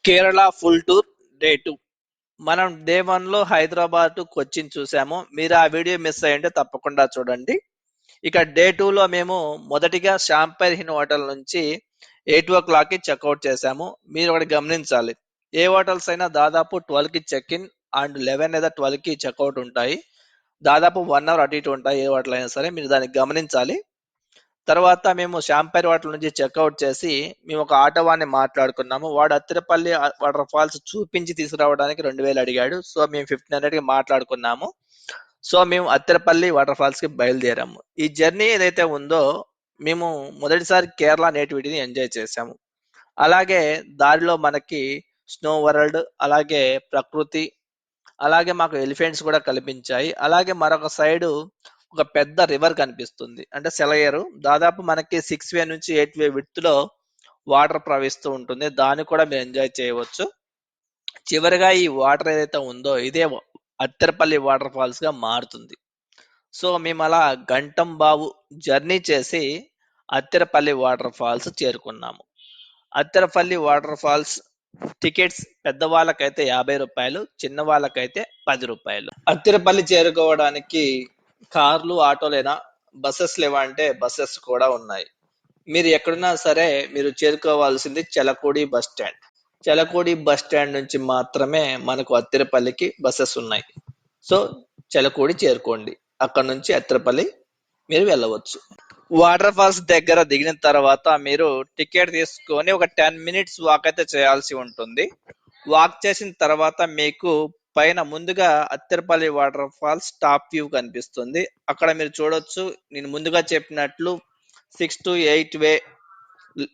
Kerala full tour day 2. మనం day 1లో Hyderabad to Cochin చూసాము. మీరు ఆ వీడియో మిస్ అయ్యుంటే తప్పకుండా చూడండి. ఇక డే 2లో మేము మొదటిగా షాంపైర్ హిన్ హోటల్ నుంచి 8:00కి చెక్అవుట్ చేశాము. మీరు ఒకటి గమనించాలి. ఏ హోటల్స్ అయినా దాదాపు 12కి చెక్ ఇన్ అండ్ 11 లేదా 12కి చెక్అవుట్ ఉంటాయి. దాదాపు 1 అవర్ అటు ఇటు ఉంటాయి ఏ హోటల్ అయినా సరే. మీరు దాన్ని గమనించాలి. తర్వాత మేము షాంపైర్ వాటర్ నుంచి చెక్అవుట్ చేసి మేము ఒక ఆటో వాడిని మాట్లాడుకున్నాము. వాడు అత్తిరపల్లి వాటర్ ఫాల్స్ చూపించి తీసుకురావడానికి 2000 అడిగాడు. సో మేము 1500కి మాట్లాడుకున్నాము. సో మేము అత్తిరపల్లి వాటర్ ఫాల్స్ కి బయలుదేరాము. ఈ జర్నీ ఏదైతే ఉందో మేము మొదటిసారి కేరళ నేటివిటీని ఎంజాయ్ చేసాము. అలాగే దారిలో మనకి స్నో వరల్డ్, అలాగే ప్రకృతి, అలాగే మాకు ఎలిఫెంట్స్ కూడా కనిపించాయి. అలాగే మరొక సైడు ఒక పెద్ద రివర్ కనిపిస్తుంది. అంటే సెలయేరు. దాదాపు మనకి 6 వే నుంచి 8 వే విడ్త్ లో వాటర్ ప్రవహిస్తూ ఉంటుంది. దాన్ని కూడా మీరు ఎంజాయ్ చేయవచ్చు. చివరిగా ఈ వాటర్ ఏదైతే ఉందో ఇదే అత్తెరపల్లి వాటర్ ఫాల్స్ గా మారుతుంది. సో మేము అలా గంటం బావు జర్నీ చేసి అత్తెరపల్లి వాటర్ ఫాల్స్ చేరుకున్నాము. అత్తెరపల్లి వాటర్ ఫాల్స్ టికెట్స్ పెద్దవాళ్ళకైతే 50 రూపాయలు, చిన్న వాళ్ళకైతే 10 రూపాయలు. అత్తిరపల్లి చేరుకోవడానికి కార్లు, ఆటోలేనా, బస్సెస్ లేవా అంటే బస్సెస్ కూడా ఉన్నాయి. మీరు ఎక్కడున్నా సరే మీరు చేరుకోవాల్సింది చెలకోడి బస్ స్టాండ్. చెలకోడి బస్ స్టాండ్ నుంచి మాత్రమే మనకు అత్తిరపల్లికి బస్సెస్ ఉన్నాయి. సో చెలకోడి చేరుకోండి. అక్కడ నుంచి అత్తిరపల్లి మీరు వెళ్ళవచ్చు. వాటర్ ఫాల్స్ దగ్గర దిగిన తర్వాత మీరు టికెట్ తీసుకొని ఒక 10 మినిట్స్ వాక్ అయితే చేయాల్సి ఉంటుంది. వాక్ చేసిన తర్వాత మీకు పైన ముందుగా Athirappilly water falls top view కనిపిస్తుంది. అక్కడ మీరు చూడొచ్చు. నేను ముందుగా చెప్పినట్లు 6 to 8 వే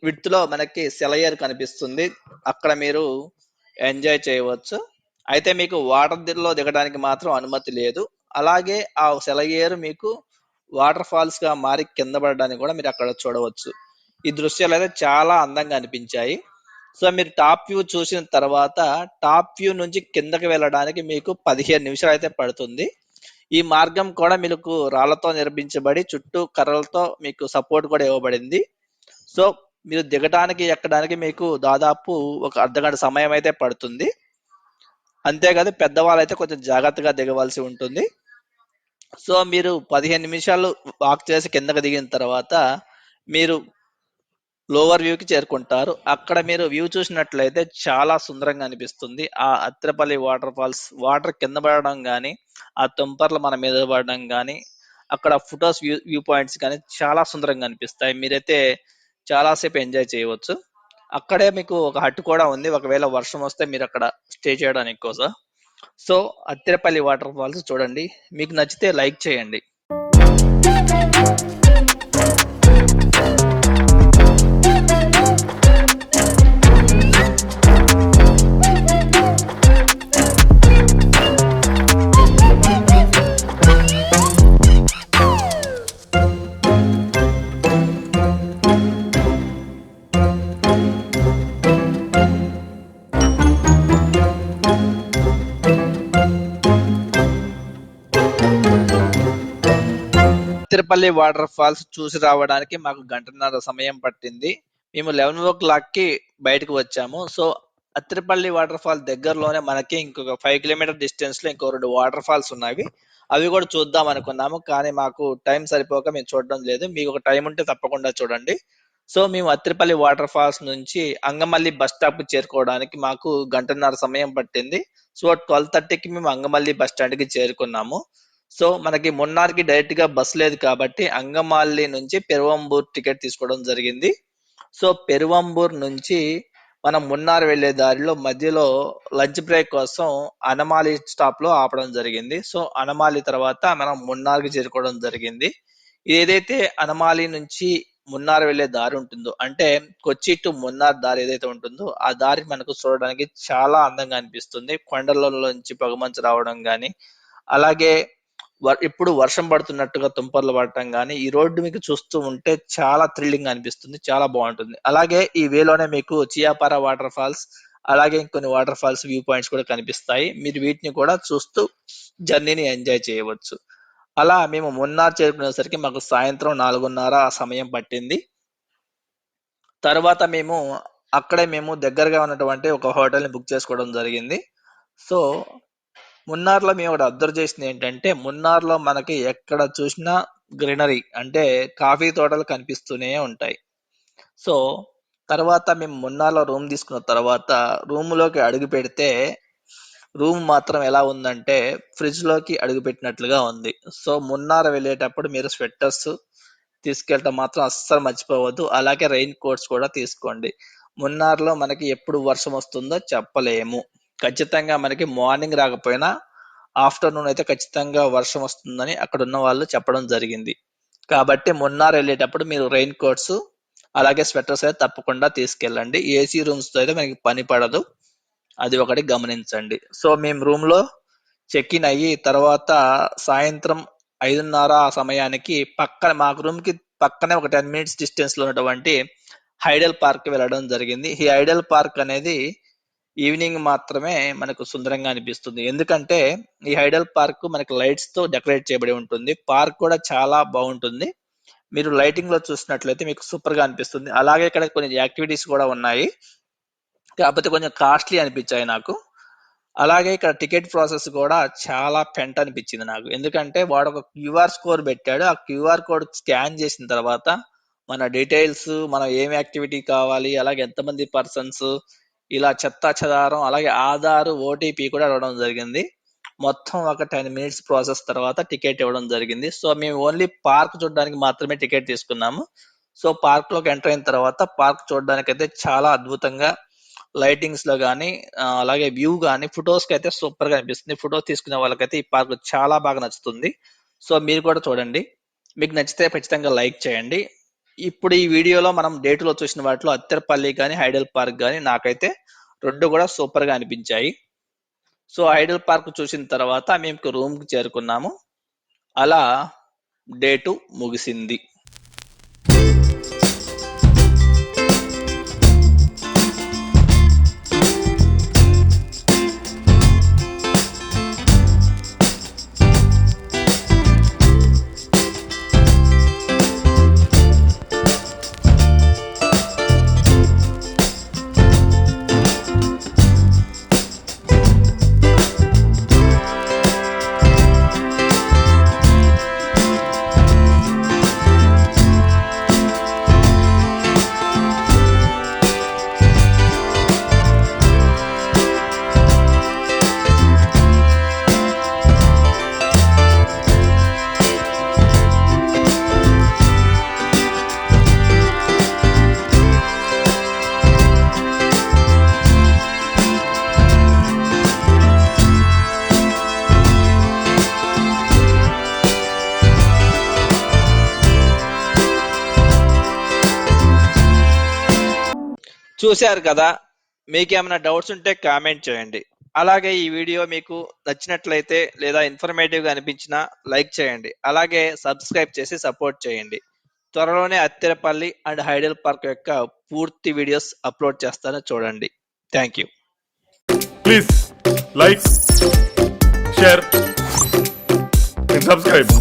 విడ్త్ లో మనకి సెలయేరు కనిపిస్తుంది. అక్కడ మీరు ఎంజాయ్ చేయవచ్చు. అయితే మీకు వాటర్ లో దిగడానికి మాత్రం అనుమతి లేదు. అలాగే ఆ సెలయేరు మీకు వాటర్ ఫాల్స్ గా మారి కింద పడడానికి కూడా మీరు అక్కడ చూడవచ్చు. ఈ దృశ్యాలు అయితే చాలా అందంగా అనిపించాయి. సో మీరు టాప్ వ్యూ చూసిన తర్వాత టాప్ వ్యూ నుంచి కిందకి వెళ్ళడానికి మీకు 15 నిమిషాలు అయితే పడుతుంది. ఈ మార్గం కూడా మీకు రాళ్లతో నిర్మించబడి చుట్టూ కర్రలతో మీకు సపోర్ట్ కూడా ఇవ్వబడింది. సో మీరు దిగడానికి ఎక్కడానికి మీకు దాదాపు ఒక అర్ధగంట సమయం అయితే పడుతుంది. అంతేకాదు పెద్దవాళ్ళు అయితే కొంచెం జాగ్రత్తగా దిగవలసి ఉంటుంది. సో మీరు 15 నిమిషాలు వాక్ చేసి కిందకి దిగిన తర్వాత మీరు లోవర్ వ్యూ కి చేరుకుంటారు. అక్కడ మీరు వ్యూ చూసినట్లయితే చాలా సుందరంగా అనిపిస్తుంది. ఆ అత్తిరపల్లి వాటర్ ఫాల్స్ వాటర్ కింద పడడం కానీ, ఆ తుంపర్లు మన మీద పడడం కానీ, అక్కడ ఫొటోస్ వ్యూ పాయింట్స్ కానీ చాలా సుందరంగా అనిపిస్తాయి. మీరైతే చాలాసేపు ఎంజాయ్ చేయవచ్చు. అక్కడే మీకు ఒక హట్ కూడా ఉంది. ఒకవేళ వర్షం వస్తే మీరు అక్కడ స్టే చేయడానికి కోసం. సో అత్తిరపల్లి వాటర్ ఫాల్స్ చూడండి. మీకు నచ్చితే లైక్ చేయండి. తిరుపల్లి వాటర్ ఫాల్స్ చూసి రావడానికి మాకు గంటన్నర సమయం పట్టింది. మేము 11:00కి బయటకు వచ్చాము. సో అత్తిరపల్లి వాటర్ ఫాల్ దగ్గరలోనే మనకి ఇంకొక 5 కిలోమీటర్ డిస్టెన్స్ లో ఇంకో 2 వాటర్ ఫాల్స్ ఉన్నాయి. అవి కూడా చూద్దాం అనుకున్నాము. కానీ మాకు టైం సరిపోక మేము చూడడం లేదు. మీకు ఒక టైం ఉంటే తప్పకుండా చూడండి. సో మేము అత్తిరపల్లి వాటర్ ఫాల్స్ నుంచి అంగమల్లి బస్ స్టాప్ కి చేరుకోవడానికి మాకు గంటన్నర సమయం పట్టింది. సో 12:30కి మేము అంగమల్లి బస్ స్టాండ్ కి చేరుకున్నాము. సో మనకి మున్నార్కి డైరెక్ట్ గా బస్ లేదు కాబట్టి అంగమాలి నుంచి పెరువంబూర్ టికెట్ తీసుకోవడం జరిగింది. సో పెరువంబూర్ నుంచి మనం మున్నార్ వెళ్లే దారిలో మధ్యలో లంచ్ బ్రేక్ కోసం అనమాలి స్టాప్ లో ఆపడం జరిగింది. సో అనమాలి తర్వాత మనం మున్నార్కి చేరుకోవడం జరిగింది. ఏదైతే అనమాలి నుంచి మున్నార్ వెళ్లే దారి ఉంటుందో, అంటే కొచ్చి టు మున్నార్ దారి ఏదైతే ఉంటుందో ఆ దారి మనకు చూడడానికి చాలా అందంగా అనిపిస్తుంది. కొండలలోంచి పొగమంచు రావడం గాని, అలాగే ఇప్పుడు వర్షం పడుతున్నట్టుగా తుంపర్లు పడటం గానీ, ఈ రోడ్డు మీకు చూస్తూ ఉంటే చాలా థ్రిల్లింగ్ అనిపిస్తుంది. చాలా బాగుంటుంది. అలాగే ఈ వేలోనే మీకు చియాపార వాటర్ ఫాల్స్, అలాగే ఇంకొన్ని వాటర్ ఫాల్స్ వ్యూ పాయింట్స్ కూడా కనిపిస్తాయి. మీరు వీటిని కూడా చూస్తూ జర్నీని ఎంజాయ్ చేయవచ్చు. అలా మేము మున్నార్ చేరుకునేసరికి మాకు సాయంత్రం 4:30 ఆ సమయం పట్టింది. తర్వాత మేము అక్కడే మేము దగ్గరగా ఉన్నటువంటి ఒక హోటల్ని బుక్ చేసుకోవడం జరిగింది. సో మున్నార్లో మేము ఒకటి అబ్జర్వ్ చేసింది ఏంటంటే, మున్నార్లో మనకి ఎక్కడ చూసినా గ్రీనరీ, అంటే కాఫీ తోటలు కనిపిస్తూనే ఉంటాయి. సో తర్వాత మేము మున్నార్లో రూమ్ తీసుకున్న తర్వాత రూమ్లోకి అడుగు పెడితే రూమ్ మాత్రం ఎలా ఉందంటే ఫ్రిడ్జ్ లోకి అడుగు పెట్టినట్లుగా ఉంది. సో మున్నార్ వెళ్ళేటప్పుడు మీరు స్వెట్టర్స్ తీసుకెళ్ళటం మాత్రం అస్సలు మర్చిపోవద్దు. అలాగే రెయిన్ కోట్స్ కూడా తీసుకోండి. మున్నార్లో మనకి ఎప్పుడు వర్షం వస్తుందో చెప్పలేము. ఖచ్చితంగా మనకి మార్నింగ్ రాకపోయినా ఆఫ్టర్నూన్ అయితే ఖచ్చితంగా వర్షం వస్తుందని అక్కడ ఉన్న వాళ్ళు చెప్పడం జరిగింది. కాబట్టి మున్నార్ వెళ్ళేటప్పుడు మీరు రెయిన్ కోట్స్ అలాగే స్వెటర్స్ అయితే తప్పకుండా తీసుకెళ్ళండి. ఏసీ రూమ్స్ తో అయితే మనకి పని పడదు, అది ఒకటి గమనించండి. సో మేము రూమ్ లో చెక్ ఇన్ అయ్యి తర్వాత సాయంత్రం 5:30 ఆ సమయానికి పక్కన మాకు రూమ్ కి పక్కనే ఒక 10 minutes డిస్టెన్స్ లో ఉన్నటువంటి హైడల్ పార్క్ వెళ్ళడం జరిగింది. ఈ హైడల్ పార్క్ అనేది ఈవినింగ్ మాత్రమే మనకు సుందరంగా అనిపిస్తుంది. ఎందుకంటే ఈ హైడల్ పార్క్ మనకి లైట్స్ తో డెకరేట్ చేయబడి ఉంటుంది. పార్క్ కూడా చాలా బాగుంటుంది. మీరు లైటింగ్ లో చూసినట్లయితే మీకు సూపర్ గా అనిపిస్తుంది. అలాగే ఇక్కడ కొన్ని యాక్టివిటీస్ కూడా ఉన్నాయి, కాకపోతే కొంచెం కాస్ట్లీ అనిపించాయి నాకు. అలాగే ఇక్కడ టికెట్ ప్రాసెస్ కూడా చాలా పెంట అనిపించింది నాకు. ఎందుకంటే వాడు ఒక క్యూఆర్ స్కోర్ పెట్టాడు. ఆ క్యూఆర్ కోడ్ స్కాన్ చేసిన తర్వాత మన డీటెయిల్స్, మనం ఏం యాక్టివిటీ కావాలి, అలాగే ఎంతమంది పర్సన్స్, ఇలా చెత్తా చెదారం, అలాగే ఆధార్, ఓటీపీ కూడా అడగడం జరిగింది. మొత్తం ఒక 10 minutes ప్రాసెస్ తర్వాత టికెట్ ఇవ్వడం జరిగింది. సో మేము ఓన్లీ పార్క్ చూడడానికి మాత్రమే టికెట్ తీసుకున్నాము. సో పార్క్ లోకి ఎంటర్ అయిన తర్వాత పార్క్ చూడడానికి అయితే చాలా అద్భుతంగా లైటింగ్స్ లో కానీ అలాగే వ్యూ కానీ ఫొటోస్ కి అయితే సూపర్ గా అనిపిస్తుంది. ఫొటోస్ తీసుకునే వాళ్ళకైతే ఈ పార్క్ చాలా బాగా నచ్చుతుంది. సో మీరు కూడా చూడండి, మీకు నచ్చితే ఖచ్చితంగా లైక్ చేయండి. ఇప్పుడు ఈ వీడియోలో మనం డేటులో చూసిన వాటిలో అత్తెరపల్లి కానీ హైడల్ పార్క్ కానీ నాకైతే రెండు కూడా సూపర్ గా అనిపించాయి. సో హైడల్ పార్క్ చూసిన తర్వాత మేము రూమ్ కి చేరుకున్నాము. అలా డే 2 ముగిసింది. చూశారు కదా, మీకేమైనా డౌట్స్ ఉంటే కామెంట్ చేయండి. అలాగే ఈ వీడియో మీకు నచ్చినట్లయితే లేదా ఇన్ఫర్మేటివ్ గా అనిపించినా లైక్ చేయండి. అలాగే సబ్స్క్రైబ్ చేసి సపోర్ట్ చేయండి. త్వరలోనే అత్తెరపల్లి అండ్ హైడల్ పార్క్ యొక్క పూర్తి వీడియోస్ అప్లోడ్ చేస్తాను, చూడండి. Thank you. Please like, share and subscribe.